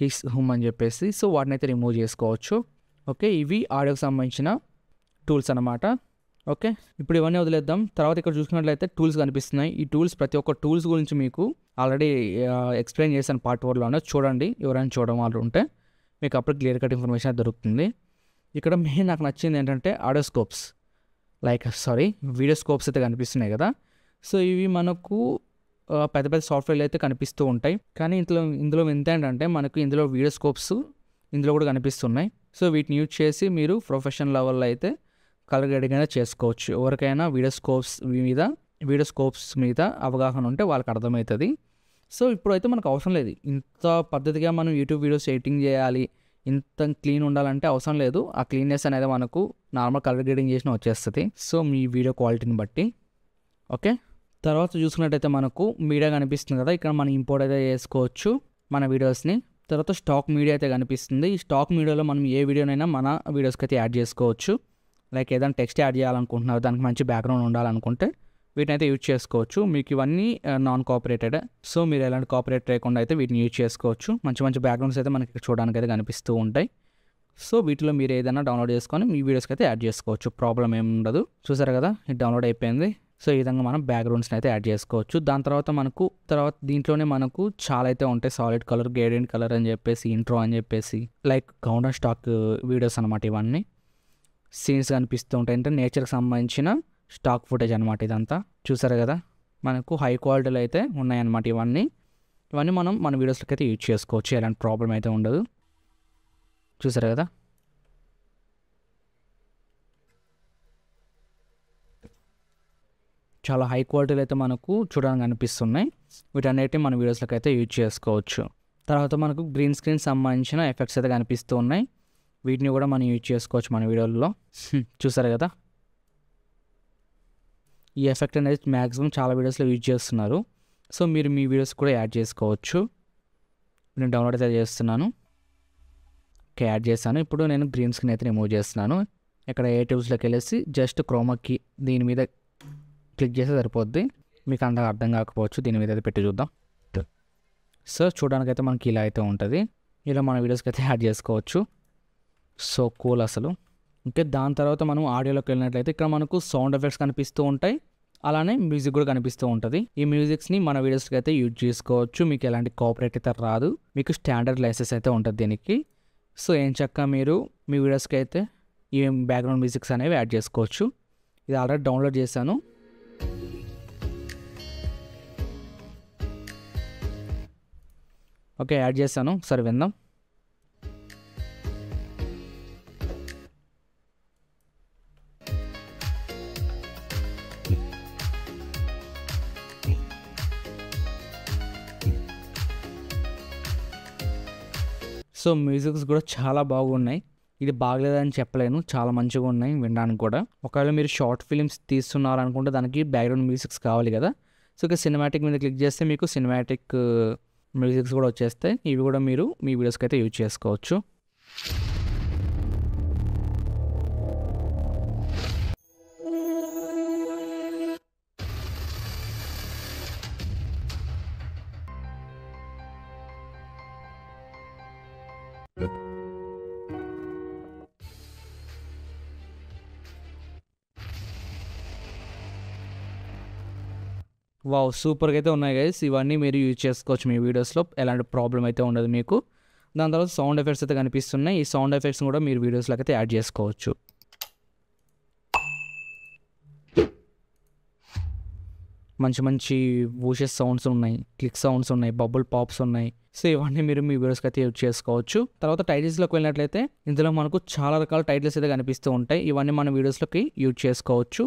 హిస్ హుమ్ అని చెప్పేసి. సో వాటిని అయితే రిమూవ్ చేసుకోవచ్చు. ఓకే, ఇవి ఆడియోకి సంబంధించిన టూల్స్ అనమాట. ఓకే, ఇప్పుడు ఇవన్నీ వదిలేద్దాం. తర్వాత ఇక్కడ చూసుకున్నట్లయితే టూల్స్ కనిపిస్తున్నాయి. ఈ టూల్స్ ప్రతి ఒక్క టూల్స్ గురించి మీకు ఆల్రెడీ ఎక్స్ప్లెయిన్ చేశాను పార్ట్ 4లోనే. చూడండి, ఎవరైనా చూడడం వాళ్ళు ఉంటే మీకు అప్పుడు క్లియర్ కట్ ఇన్ఫర్మేషన్ దొరుకుతుంది. ఇక్కడ మెయిన్ నాకు నచ్చింది ఏంటంటే ఆడియోస్కోప్స్, వీడియోస్కోప్స్ అయితే కనిపిస్తున్నాయి కదా. సో ఇవి మనకు పెద్ద పెద్ద సాఫ్ట్వేర్లు అయితే కనిపిస్తూ ఉంటాయి, కానీ ఇందులో ఎంత ఏంటంటే మనకు ఇందులో వీడియోస్కోప్స్ ఇందులో కూడా కనిపిస్తున్నాయి. సో వీటిని యూజ్ చేసి మీరు ప్రొఫెషనల్ లెవెల్లో అయితే కలర్ గ్రేడింగ్ అనేది చేసుకోవచ్చు. ఎవరికైనా వీడియోస్కోప్స్ మీద అవగాహన ఉంటే వాళ్ళకి అర్థమవుతుంది. సో ఇప్పుడైతే మనకు అవసరం లేదు ఇంత పద్ధతిగా మనం యూట్యూబ్ వీడియోస్ ఎడిటింగ్ చేయాలి, ఇంత క్లీన్ ఉండాలంటే అవసరం లేదు. ఆ క్లీన్నెస్ అనేది మనకు నార్మల్ కలర్ గ్రేడింగ్ చేసిన వచ్చేస్తుంది, సో మీ వీడియో క్వాలిటీని బట్టి. ఓకే, తర్వాత చూసుకున్నట్టయితే మనకు మీడియా కనిపిస్తుంది కదా, ఇక్కడ మనం ఇంపోర్ట్ అయితే చేసుకోవచ్చు మన వీడియోస్ని. తర్వాత స్టాక్ మీడియా అయితే కనిపిస్తుంది. ఈ స్టాక్ మీడియాలో మనం ఏ వీడియోనైనా మన వీడియోస్కి అయితే యాడ్ చేసుకోవచ్చు. లైక్ ఏదైనా టెక్స్ట్ యాడ్ చేయాలనుకుంటున్నారు, దానికి మంచి బ్యాక్గ్రౌండ్ ఉండాలనుకుంటే వీటిని అయితే యూజ్ చేసుకోవచ్చు. మీకు ఇవన్నీ నాన్ కాపరేటెడ్, సో మీరు ఎలాంటి కాపరేట్ లేకుండా అయితే వీటిని యూజ్ చేసుకోవచ్చు. మంచి మంచి బ్యాక్గ్రౌండ్స్ అయితే మనకి చూడడానికి అయితే కనిపిస్తూ ఉంటాయి. సో వీటిలో మీరు ఏదైనా డౌన్లోడ్ చేసుకొని మీ వీడియోస్కి అయితే యాడ్ చేసుకోవచ్చు, ప్రాబ్లం ఏమి ఉండదు. చూసారు కదా, ఇది డౌన్లోడ్ అయిపోయింది. సో ఈ విధంగా మనం బ్యాక్గ్రౌండ్స్ని అయితే యాడ్ చేసుకోవచ్చు. దాని తర్వాత దీంట్లోనే మనకు చాలా అయితే ఉంటాయి, సాలిడ్ కలర్, గ్రేడియంట్ కలర్ అని చెప్పేసి, ఇంట్రో అని చెప్పేసి, లైక్ కౌంటర్ స్టాక్ వీడియోస్ అనమాట. ఇవన్నీ సీన్స్ కనిపిస్తూ ఉంటాయి, అంటే నేచర్కి సంబంధించిన స్టాక్ ఫుటేజ్ అనమాట ఇదంతా. చూసారు కదా, మనకు హై క్వాలిటీలో అయితే ఉన్నాయన్నమాట ఇవన్నీ మనం మన వీడియోస్లోకి అయితే యూజ్ చేసుకోవచ్చు, ఎలాంటి ప్రాబ్లం అయితే ఉండదు. చూసారు కదా, చాలా హై క్వాలిటీలో అయితే మనకు చూడడానికి కనిపిస్తున్నాయి. వీటన్నిటిని మన వీడియోస్లోకి అయితే యూజ్ చేసుకోవచ్చు. తర్వాత మనకు గ్రీన్ స్క్రీన్ సంబంధించిన ఎఫెక్ట్స్ అయితే కనిపిస్తూ ఉన్నాయి, వీటిని కూడా మనం యూజ్ చేసుకోవచ్చు మన వీడియోల్లో. చూసారు కదా, ఈ ఎఫెక్ట్ అనేది మ్యాక్సిమం చాలా వీడియోస్లో యూజ్ చేస్తున్నారు. సో మీరు మీ వీడియోస్ కూడా యాడ్ చేసుకోవచ్చు. నేను డౌన్లోడ్ అయితే చేస్తున్నాను. ఓకే, యాడ్ చేశాను. ఇప్పుడు నేను గ్రీన్ స్క్రీన్ అయితే రిమూవ్ చేస్తున్నాను. ఇక్కడ ఏ టూల్స్లోకి వెళ్ళేసి జస్ట్ క్రోమాకి దీని మీద క్లిక్ చేస్తే సరిపోద్ది. మీకు అంతగా అర్థం కాకపోవచ్చు, దీని మీద అయితే పెట్టి చూద్దాం. సో చూడడానికి అయితే మనకి ఇలా అయితే ఉంటుంది. ఇలా మన వీడియోస్కి అయితే యాడ్ చేసుకోవచ్చు. సో కూల్ అసలు. ఓకే, దాని తర్వాత మనం ఆడియోలోకి వెళ్ళినట్లయితే ఇక్కడ మనకు సౌండ్ ఎఫెక్ట్స్ కనిపిస్తూ ఉంటాయి, అలానే మ్యూజిక్ కూడా కనిపిస్తూ ఉంటుంది. ఈ మ్యూజిక్స్ని మన వీడియోస్కి అయితే యూజ్ చేసుకోవచ్చు. మీకు ఎలాంటి కాపరేట్ అయితే రాదు, మీకు స్టాండర్డ్ లైసెన్స్ అయితే ఉంటుంది దీనికి. సో ఏం చక్క మీరు మీ వీడియోస్కి అయితే ఈ బ్యాక్గ్రౌండ్ మ్యూజిక్స్ అనేవి యాడ్ చేసుకోవచ్చు. ఇది ఆల్రెడీ డౌన్లోడ్ చేశాను. ఓకే, యాడ్ చేశాను, సరే విందాం. సో మ్యూజిక్స్ కూడా చాలా బాగున్నాయి. ఇది బాగలేదని చెప్పలేను, చాలా మంచిగా ఉన్నాయి వినడానికి కూడా. ఒకవేళ మీరు షార్ట్ ఫిలిమ్స్ తీస్తున్నారు అనుకుంటే దానికి బ్యాక్గ్రౌండ్ మ్యూజిక్స్ కావాలి కదా. సో ఇక సినిమాటిక్ మీద క్లిక్ చేస్తే మీకు సినిమాటిక్ మ్యూజిక్స్ కూడా వచ్చేస్తాయి. ఇవి కూడా మీరు మీ వీడియోస్కి అయితే యూజ్ చేసుకోవచ్చు. వావ్, సూపర్గా అయితే ఉన్నాయి గైస్. ఇవన్నీ మీరు యూజ్ చేసుకోవచ్చు మీ వీడియోస్లో, ఎలాంటి ప్రాబ్లం అయితే ఉండదు మీకు. దాని తర్వాత సౌండ్ ఎఫెక్ట్స్ అయితే కనిపిస్తున్నాయి. ఈ సౌండ్ ఎఫెక్ట్స్ కూడా మీరు వీడియోస్లోకి అయితే యాడ్ చేసుకోవచ్చు. మంచి మంచి వూషెస్ సౌండ్స్ ఉన్నాయి, క్లిక్ సౌండ్స్ ఉన్నాయి, బబుల్ పాప్స్ ఉన్నాయి. సో ఇవన్నీ మీరు మీ వీడియోస్కి అయితే యూజ్ చేసుకోవచ్చు. తర్వాత టైటిల్స్లోకి వెళ్ళినట్లయితే ఇందులో మనకు చాలా రకాల టైటిల్స్ అయితే కనిపిస్తూ ఉంటాయి. ఇవన్నీ మన వీడియోస్లోకి యూజ్ చేసుకోవచ్చు.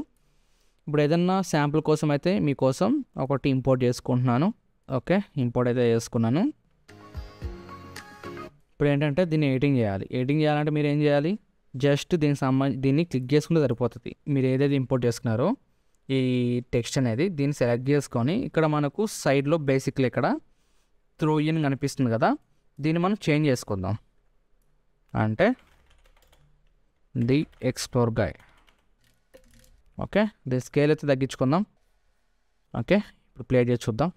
ఇప్పుడు ఏదన్నా శాంపుల్ కోసం అయితే మీకోసం ఒకటి ఇంపోర్ట్ చేసుకుంటున్నాను. ఓకే, ఇంపోర్ట్ అయితే చేసుకున్నాను. ఇప్పుడు ఏంటంటే దీన్ని ఎడిటింగ్ చేయాలి. ఎడిటింగ్ చేయాలంటే మీరు ఏం చేయాలి, జస్ట్ దీన్ని క్లిక్ చేసుకుంటే సరిపోతుంది. మీరు ఏదైతే ఇంపోర్ట్ చేసుకున్నారో ఈ టెక్స్ట్ అనేది దీన్ని సెలెక్ట్ చేసుకొని ఇక్కడ మనకు సైడ్లో బేసిక్లీ ఇక్కడ త్రో ఇన్ కనిపిస్తుంది కదా, దీన్ని మనం చేంజ్ చేసుకుందాం. అంటే ది ఎక్స్ప్లోర్ గైడ్. ఓకే, దీని స్కేల్ అయితే తగ్గించుకుందాం. ఓకే, ఇప్పుడు ప్లే చేసి చూద్దాం.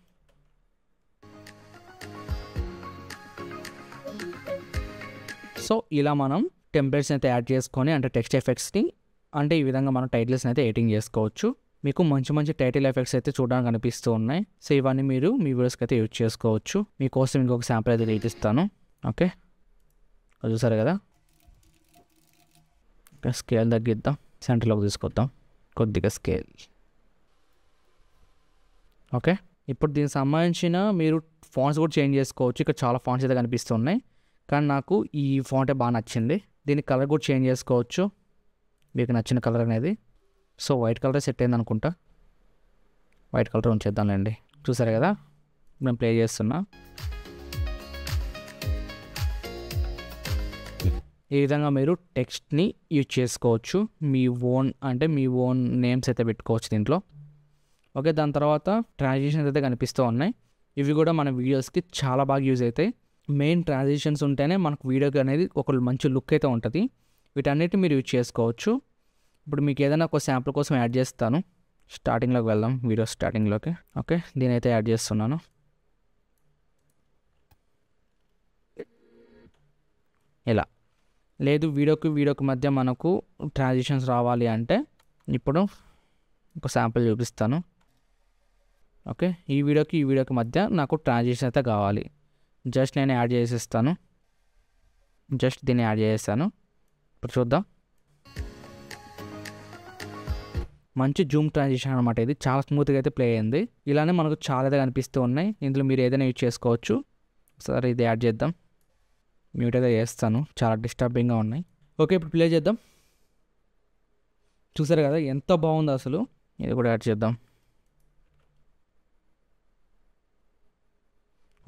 సో ఇలా మనం టెంప్లెట్స్ని అయితే యాడ్ చేసుకొని అంటే టెక్స్ట్ ఎఫెక్ట్స్ని అంటే ఈ విధంగా మనం టైటిల్స్ని అయితే ఎడిటింగ్ చేసుకోవచ్చు. మీకు మంచి మంచి టైటిల్ ఎఫెక్ట్స్ అయితే చూడడానికి కనిపిస్తూ ఉన్నాయి. సో ఇవన్నీ మీరు మీ వీడియోస్కి అయితే యూజ్ చేసుకోవచ్చు. మీకోసం ఇంకొక శాంపుల్ అయితే తీపిస్తాను. ఓకే, చూసారు కదా. ఓకే, స్కేల్ తగ్గిద్దాం, సెంటర్లోకి తీసుకొద్దాం కొద్దిగా స్కేల్. ఓకే, ఇప్పుడు దీనికి సంబంధించిన మీరు ఫాంట్స్ కూడా చేంజ్ చేసుకోవచ్చు. ఇక్కడ చాలా ఫాంట్స్ అయితే కనిపిస్తున్నాయి, కానీ నాకు ఈ ఫాంటే బాగా నచ్చింది. దీని కలర్ కూడా చేంజ్ చేసుకోవచ్చు, మీకు నచ్చిన కలర్ అనేది. సో వైట్ కలర్ సెట్ అయింది అనుకుంటా, వైట్ కలర్ ఉంచేద్దాంలేండి. చూసారు కదా, నేను ప్లే చేస్తున్నా. ఈ విధంగా మీరు టెక్స్ట్ని యూజ్ చేసుకోవచ్చు. మీ ఓన్ నేమ్స్ అయితే పెట్టుకోవచ్చు దీంట్లో. ఓకే, దాని తర్వాత ట్రాన్సిషన్స్ అయితే కనిపిస్తూ ఉన్నాయి. ఇవి కూడా మన వీడియోస్కి చాలా బాగా యూజ్ అవుతాయి. మెయిన్ ట్రాన్సిషన్స్ ఉంటేనే మనకు వీడియోకి అనేది ఒక మంచి లుక్ అయితే ఉంటుంది. వీటన్నిటిని మీరు యూజ్ చేసుకోవచ్చు. ఇప్పుడు మీకు ఏదైనా ఒక శాంపుల్ కోసం యాడ్ చేస్తాను. స్టార్టింగ్లోకి వెళ్దాం, వీడియో స్టార్టింగ్లోకి. ఓకే, దీని అయితే యాడ్ చేస్తున్నాను. ఇలా లేదు, వీడియోకి మధ్య మనకు ట్రాన్సిషన్స్ రావాలి అంటే ఇప్పుడు ఒక శాంపుల్ చూపిస్తాను. ఓకే, ఈ వీడియోకి మధ్య నాకు ట్రాన్సిషన్ అయితే కావాలి. జస్ట్ నేను యాడ్ చేసేస్తాను. జస్ట్ దీన్ని యాడ్ చేసేస్తాను. ఇప్పుడు చూద్దాం. మంచి జూమ్ ట్రాన్సిషన్ అనమాట. ఇది చాలా స్మూత్గా అయితే ప్లే అయింది. ఇలానే మనకు చాలా అయితే కనిపిస్తూ ఉన్నాయి. ఇందులో మీరు ఏదైనా యూజ్ చేసుకోవచ్చు. సరే, ఇది యాడ్ చేద్దాం. మ్యూట్ అయితే చేస్తాను, చాలా డిస్టర్బింగ్గా ఉన్నాయి. ఓకే, ఇప్పుడు ప్లే చేద్దాం. చూసారు కదా ఎంత బాగుందో అసలు. ఇది కూడా యాడ్ చేద్దాం.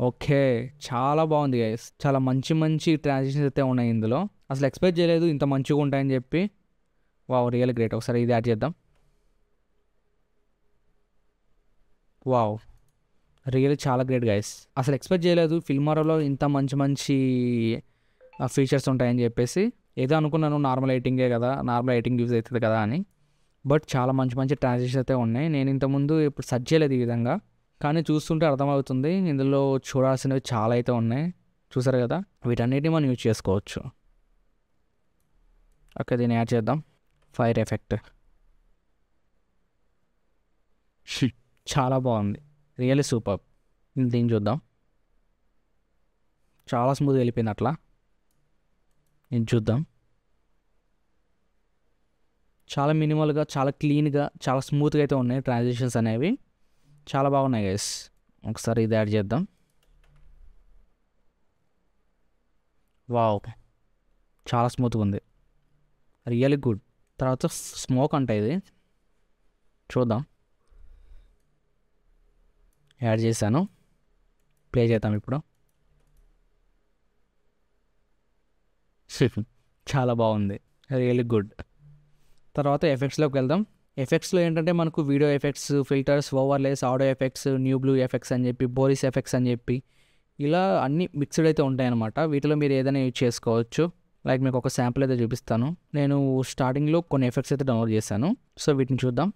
ఓకే, చాలా బాగుంది గైస్. చాలా మంచి ట్రాన్సిషన్స్ అయితే ఉన్నాయి ఇందులో. అసలు ఎక్స్పెక్ట్ చేయలేదు ఇంత మంచిగా ఉంటాయని చెప్పి. Wow, real great. ఒకసారి ఇది యాడ్ చేద్దాం. వావ్, రియల్ చాలా గ్రేట్ గైస్. అసలు ఎక్స్పెక్ట్ చేయలేదు ఫిల్మారాలో ఇంత మంచి ఫీచర్స్ ఉంటాయని చెప్పేసి. ఏదో అనుకున్నాను నార్మల్ ఎడిటింగే కదా, నార్మల్ ఎడిటింగ్ యూజ్ అవుతుంది కదా అని. బట్ చాలా మంచి ట్రాన్సిషన్స్ అయితే ఉన్నాయి. నేను ఇంతకుముందు ఇప్పుడు సెర్చ్ చేయలేదు ఈ విధంగా, కానీ చూస్తుంటే అర్థమవుతుంది ఇందులో చూడాల్సినవి చాలా అయితే ఉన్నాయి. చూసారు కదా, వీటన్నిటిని మనం యూజ్ చేసుకోవచ్చు. ఓకే, దీన్ని యాడ్ చేద్దాం. ఫైర్ ఎఫెక్ట్ చాలా బాగుంది, రియల్లీ సూపర్. దీన్ని చూద్దాం. చాలా స్మూత్గా వెళ్ళిపోయింది అట్లా. ఇది చూద్దాం. చాలా మినిమల్గా, చాలా క్లీన్గా, చాలా స్మూత్గా అయితే ఉన్నాయి ట్రాన్సిషన్స్ అనేవి. చాలా బాగున్నాయి గైస్. ఒకసారి ఇది యాడ్ చేద్దాం. వావ్, చాలా స్మూత్గా ఉంది, రియల్లీ గుడ్. తర్వాత స్మోక్ అంటే ఇది చూద్దాం. యాడ్ చేశాను, ప్లే చేద్దాం ఇప్పుడు. చాలా బాగుంది, రియల్లీ గుడ్. తర్వాత ఎఫెక్ట్స్లోకి వెళ్దాం. ఎఫెక్ట్స్లో ఏంటంటే మనకు video effects, filters, overlays, audio effects, new blue effects అని చెప్పి, బోరిస్ ఎఫెక్ట్స్ అని చెప్పి ఇలా అన్ని మిక్స్డ్ అయితే ఉంటాయన్నమాట. వీటిలో మీరు ఏదైనా యూజ్ చేసుకోవచ్చు. లైక్ మీకు ఒక శాంపుల్ అయితే చూపిస్తాను. నేను స్టార్టింగ్లో కొన్ని ఎఫెక్ట్స్ అయితే డౌన్లోడ్ చేశాను. సో వీటిని చూద్దాం,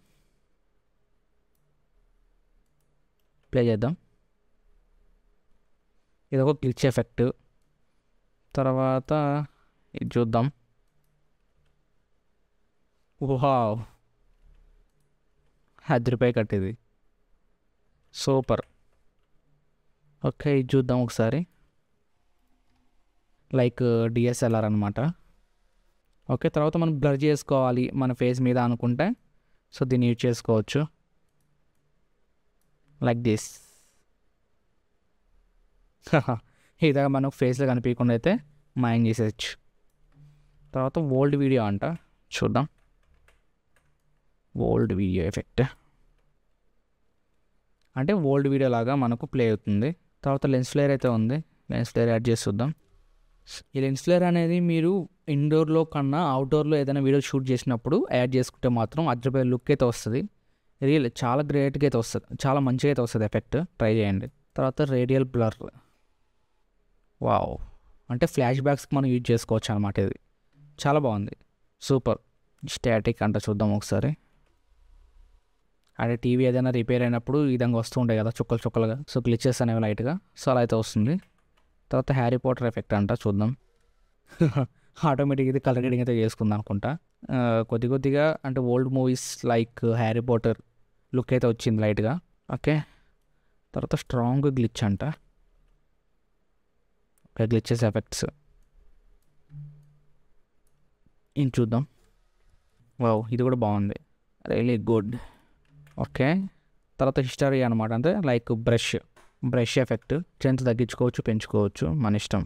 ప్లే చేద్దాం. ఇది ఒక గ్లిచ్ ఎఫెక్ట్. తర్వాత ఇది చూద్దాం. వావ్, రూపాయి కట్టేది, సూపర్. ఓకే, ఇది చూద్దాం ఒకసారి. లైక్ డిఎస్ఎల్ఆర్ అనమాట. ఓకే, తర్వాత మనం బ్లర్ చేసుకోవాలి మన ఫేస్ మీద అనుకుంటే సో దీన్ని యూజ్ చేసుకోవచ్చు. Like this. ఇదిగా మనకు ఫేస్లో కనిపించకుండా అయితే మైండ్ చేసేయచ్చు. తర్వాత ఓల్డ్ వీడియో అంట, చూద్దాం. ఓల్డ్ వీడియో ఎఫెక్ట్ అంటే ఓల్డ్ వీడియో లాగా మనకు ప్లే అవుతుంది. తర్వాత లెన్స్ ఫ్లేర్ అయితే ఉంది, లెన్స్ ఫ్లేర్ యాడ్ చేసి చూద్దాం. ఈ లెన్స్ ఫ్లేర్ అనేది మీరు ఇండోర్లో కన్నా అవుట్డోర్లో ఏదైనా వీడియో షూట్ చేసినప్పుడు యాడ్ చేసుకుంటే మాత్రం అద్భుతమైన లుక్ అయితే వస్తుంది. రియల్ చాలా గ్రేట్గా అయితే వస్తుంది, చాలా మంచిగా అయితే వస్తుంది ఎఫెక్ట్. ట్రై చేయండి. తర్వాత రేడియల్ బ్లర్. వావ్, అంటే ఫ్లాష్ బ్యాక్స్కి మనం యూజ్ చేసుకోవచ్చు అనమాట. ఇది చాలా బాగుంది, సూపర్. స్టాటిక్ అంట, చూద్దాం ఒకసారి. అంటే టీవీ ఏదైనా రిపేర్ అయినప్పుడు ఈ విధంగా వస్తూ ఉంటాయి కదా చుక్కలుగా, సో గ్లిచెస్ అనేవి లైట్గా, సో అలా అయితే వస్తుంది. తర్వాత హ్యారీ పాటర్ ఎఫెక్ట్ అంట, చూద్దాం. ఆటోమేటిక్ ఇది కలర్ గ్రేడింగ్ అయితే చేసుకుందాం అనుకుంటా. కొద్దిగా అంటే old movies like Harry Potter look అయితే వచ్చింది లైట్గా. ఓకే, తర్వాత స్ట్రాంగ్ గ్లిచ్ అంట. ఓకే, గ్లిచెస్ ఎఫెక్ట్స్ ఇది చూద్దాం. వావ్, ఇది కూడా బాగుంది, రియలీ గుడ్. ఓకే, తర్వాత హిస్టరీ అనమాట, అంటే లైక్ బ్రష్ ఎఫెక్ట్. స్ట్రెంత్ తగ్గించుకోవచ్చు, పెంచుకోవచ్చు, మన ఇష్టం.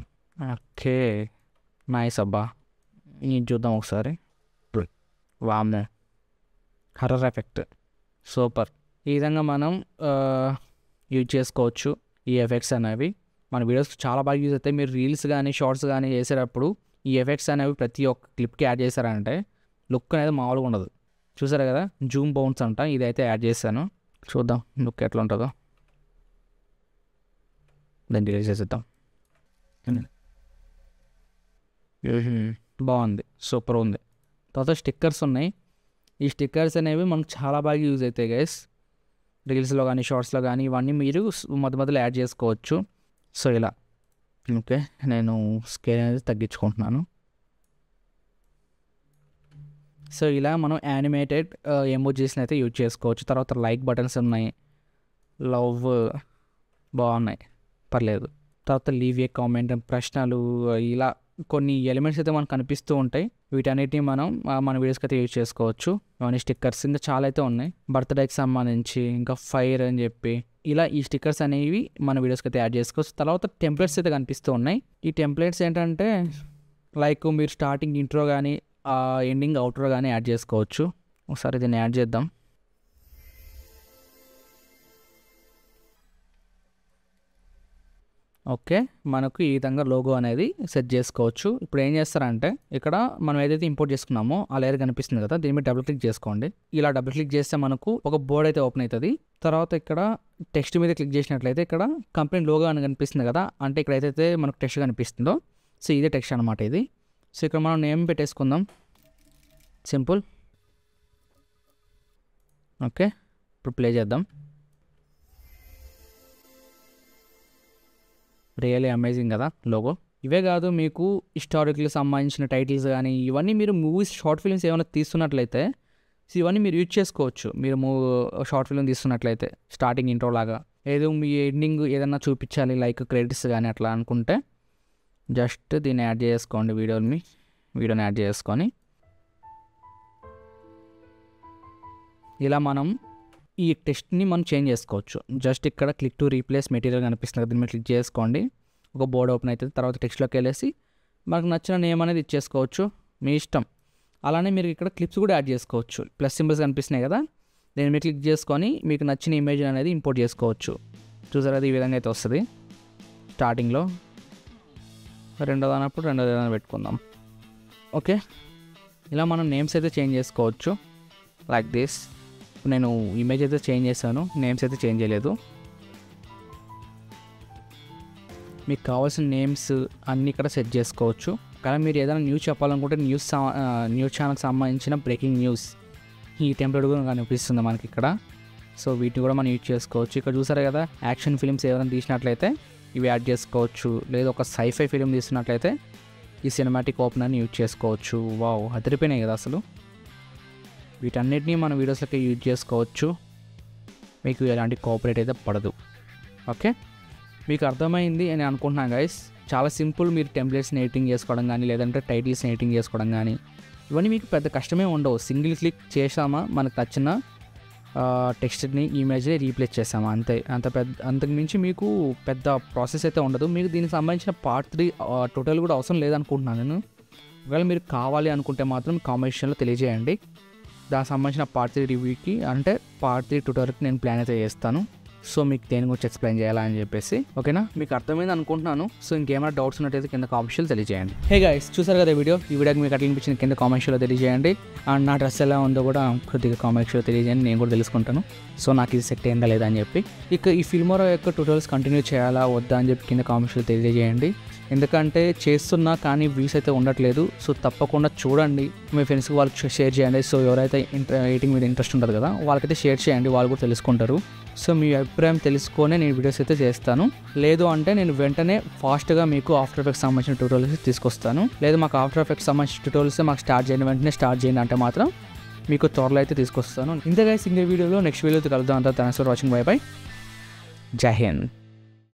ఓకే, నైస్ అబ్బా. ఇది చూద్దాం ఒకసారి. వామ్నే హర్రర్ ఎఫెక్ట్, సూపర్. ఈ విధంగా మనం యూజ్ చేసుకోవచ్చు ఈ ఎఫెక్ట్స్ అనేవి. మన వీడియోస్ చాలా బాగా యూజ్ అవుతాయి. మీరు రీల్స్ కానీ షార్ట్స్ కానీ చేసేటప్పుడు ఈ ఎఫెక్ట్స్ అనేవి ప్రతి ఒక్క క్లిప్కి యాడ్ చేశారంటే లుక్ అనేది మామూలుగా ఉండదు. చూసారా కదా, జూమ్ బౌన్స్ అంట, ఇదైతే యాడ్ చేశాను. చూద్దాం లుక్ ఎట్లా ఉంటుందో. దాన్ని డిలీట్ చేసేద్దాం. బాగుంది, సూపర్ ఉంది. తర్వాత స్టిక్కర్స్ ఉన్నాయి. ఈ స్టిక్కర్స్ అనేవి మనకు చాలా బాగా యూజ్ అవుతాయి గైస్. రీల్స్లో కానీ షార్ట్స్లో కానీ ఇవన్నీ మీరు మొదలు యాడ్ చేసుకోవచ్చు. సో ఇలా. ఓకే, నేను స్కేల్ అనేది తగ్గించుకుంటున్నాను. సో ఇలా మనం యానిమేటెడ్ ఎమోజీస్ని అయితే యూజ్ చేసుకోవచ్చు. తర్వాత లైక్ బటన్స్ ఉన్నాయి, లవ్ బాగున్నాయి, పర్లేదు. తర్వాత లీవ్ ఏ కామెంట్, ప్రశ్నలు, ఇలా కొన్ని ఎలిమెంట్స్ అయితే మనకు కనిపిస్తూ ఉంటాయి. వీటన్నిటిని మనం మన వీడియోస్కి అయితే యూజ్ చేసుకోవచ్చు. ఇవన్నీ స్టిక్కర్స్ ఇంకా చాలా అయితే ఉన్నాయి, బర్త్డేకి సంబంధించి, ఇంకా ఫైర్ అని చెప్పి ఇలా ఈ స్టిక్కర్స్ అనేవి మన వీడియోస్కి అయితే యాడ్ చేసుకోవచ్చు. తర్వాత టెంప్లెట్స్ అయితే కనిపిస్తూ ఉన్నాయి. ఈ టెంప్లెట్స్ ఏంటంటే లైక్ మీరు స్టార్టింగ్ ఇంట్రో కానీ ఎండింగ్ అవుట్రో కానీ యాడ్ చేసుకోవచ్చు. ఒకసారి దీన్ని యాడ్ చేద్దాం. ఓకే, మనకు ఈ విధంగా లోగో అనేది సెట్ చేసుకోవచ్చు. ఇప్పుడు ఏం చేస్తారంటే ఇక్కడ మనం ఏదైతే ఇంపోర్ట్ చేసుకున్నామో ఆ లేయర్ కనిపిస్తుంది కదా, దీని మీద డబుల్ క్లిక్ చేసుకోండి. ఇలా డబుల్ క్లిక్ చేస్తే మనకు ఒక బోర్డ్ అయితే ఓపెన్ అవుతుంది. తర్వాత ఇక్కడ టెక్స్ట్ మీద క్లిక్ చేసినట్లయితే ఇక్కడ కంపెనీ లోగో అని కనిపిస్తుంది కదా, అంటే ఇక్కడ ఏదైతే మనకు టెక్స్ట్ కనిపిస్తుందో సో ఇదే టెక్స్ట్ అనమాట ఇది. సో ఇక్కడ మనం నేమ్ పెట్టేసుకుందాం, సింపుల్. ఓకే, ఇప్పుడు ప్లే చేద్దాం. రియల్లీ అమేజింగ్ కదా లోగో. ఇవే కాదు, మీకు హిస్టారికల్ సంబంధించిన టైటిల్స్ కానీ ఇవన్నీ మీరు మూవీస్ షార్ట్ ఫిల్మ్స్ ఏమైనా తీస్తున్నట్లయితే సో ఇవన్నీ మీరు యూజ్ చేసుకోవచ్చు. మీరు షార్ట్ ఫిల్మ్ తీస్తున్నట్లయితే స్టార్టింగ్ ఇంట్రో లాగా ఏదో మీ ఎండింగ్ ఏదైనా చూపించాలి లైక్ క్రెడిట్స్ కానీ అట్లా అనుకుంటే జస్ట్ దీన్ని యాడ్ చేసుకోండి. వీడియోని యాడ్ చేసుకొని ఇలా మనం ఈ టెక్స్ట్ని మనం చేంజ్ చేసుకోవచ్చు. జస్ట్ ఇక్కడ క్లిక్ టు రీప్లేస్ మెటీరియల్ కనిపిస్తుంది, దీని మీద క్లిక్ చేసుకోండి, ఒక బోర్డ్ ఓపెన్ అవుతుంది. తర్వాత టెక్స్ట్లోకి వెళ్ళేసి మనకు నచ్చిన నేమ్ అనేది ఇచ్చేసుకోవచ్చు, మీ ఇష్టం. అలానే మీరు ఇక్కడ క్లిప్స్ కూడా యాడ్ చేసుకోవచ్చు. ప్లస్ సింబల్స్ కనిపిస్తున్నాయి కదా, దీని మీద క్లిక్ చేసుకొని మీకు నచ్చిన ఇమేజ్ అనేది ఇంపోర్ట్ చేసుకోవచ్చు. చూసారు అది ఈ విధంగా అయితే వస్తుంది. స్టార్టింగ్లో రెండోది అన్నప్పుడు రెండోది ఏదైనా పెట్టుకుందాం. ఓకే, ఇలా మనం నేమ్స్ అయితే చేంజ్ చేసుకోవచ్చు లైక్ దిస్. నేను ఇమేజ్ అయితే చేంజ్ చేశాను, నేమ్స్ అయితే చేంజ్ చేయలేదు. మీకు కావాల్సిన నేమ్స్ అన్నీ ఇక్కడ సెట్ చేసుకోవచ్చు. కానీ మీరు ఏదైనా న్యూస్ చెప్పాలనుకుంటే న్యూస్ ఛానల్కి సంబంధించిన బ్రేకింగ్ న్యూస్ ఈ టెంప్లెట్ కూడా కనిపిస్తుంది మనకి ఇక్కడ. సో వీటిని కూడా మనం యూజ్ చేసుకోవచ్చు. ఇక్కడ చూసారు కదా, యాక్షన్ ఫిలిమ్స్ ఎవరైనా తీసినట్లయితే ఇవి యాడ్ చేసుకోవచ్చు. లేదా ఒక సైఫై ఫిలిం తీసినట్లయితే ఈ సినిమాటిక్ ఓపెనర్ని యూజ్ చేసుకోవచ్చు. వావ్, అదిరిపోయినాయి కదా అసలు. వీటన్నిటిని మన వీడియోస్లోకి యూజ్ చేసుకోవచ్చు. మీకు ఎలాంటి కోఆపరేట్ అయితే పడదు. ఓకే, మీకు అర్థమైంది అని అనుకుంటున్నాను గైస్. చాలా సింపుల్. మీరు టెంప్లెట్స్ని ఎడిటింగ్ చేసుకోవడం కానీ లేదంటే టైటిల్స్ని ఎడిటింగ్ చేసుకోవడం కానీ ఇవన్నీ మీకు పెద్ద కష్టమే ఉండవు. సింగిల్ క్లిక్ చేసామా, మనకు నచ్చిన టెక్స్ట్ని ఇమేజ్ని రీప్లేస్ చేసామా, అంతే. అంతకు మించి మీకు పెద్ద ప్రాసెస్ అయితే ఉండదు. మీకు దీనికి సంబంధించిన పార్ట్ 3 టోటల్ కూడా అవసరం లేదనుకుంటున్నాను నేను. ఒకవేళ మీరు కావాలి అనుకుంటే మాత్రం కామెంట్స్లో తెలియజేయండి. దానికి సంబంధించిన పార్ట్ 3 రివ్యూకి అంటే పార్ట్ 3 ట్యూటోరియల్కి నేను ప్లాన్ అయితే చేస్తాను. సో మీకు దేని గురించి ఎక్స్ప్లెయిన్ చేయాలని చెప్పేసి. ఓకేనా, మీకు అర్థమైంది అనుకుంటున్నాను. సో ఇంకేమైనా డౌట్స్ ఉన్నట్టయితే కింద కామెంట్స్లో తెలియజేయండి. హే గైస్, చూసారు కదా ఈ వీడియోకి మీకు అట్లా అనిపించింది కింద కామెంట్స్లో తెలియజేయండి. అండ్ నా డ్రెస్ ఎలా ఉందో కూడా కొద్దిగా కామెంట్స్లో తెలియజేయండి, నేను కూడా తెలుసుకుంటాను. సో నాకు ఇది సెట్ అయిందా లేదా అని చెప్పి. ఇక ఈ ఫిల్మోరా యొక్క ట్యూటోరియల్స్ కంటిన్యూ చేయాలా వద్దా అని చెప్పి కింద కామెంట్స్లో తెలియజేయండి. ఎందుకంటే చేస్తున్నా కానీ వ్యూస్ అయితే ఉండట్లేదు. సో తప్పకుండా చూడండి, మీ ఫ్రెండ్స్కి వాళ్ళకి షేర్ చేయండి. సో ఎవరైతే ఎడిటింగ్ మీద ఇంట్రెస్ట్ ఉంటుంది కదా వాళ్ళకైతే షేర్ చేయండి, వాళ్ళు కూడా తెలుసుకుంటారు. సో మీ అభిప్రాయం తెలుసుకొని నేను వీడియోస్ అయితే చేస్తాను. లేదు అంటే నేను వెంటనే ఫాస్ట్గా మీకు ఆఫ్టర్ ఎఫెక్ట్స్ సంబంధించిన ట్యూటోరియల్స్ తీసుకొస్తాను. లేదు మాకు ఆఫ్టర్ ఎఫెక్ట్స్ సంబంధించిన ట్యూటోరియల్స్ మాకు స్టార్ట్ చేయండి, వెంటనే స్టార్ట్ చేయండి అంటే మాత్రం మీకు త్వరలో అయితే తీసుకొస్తాను. ఇంతగా సింగిల్ వీడియోలో నెక్స్ట్ వీడియోతో కలుద్దాం. అంతా thanks for watching. By by. జై హింద్.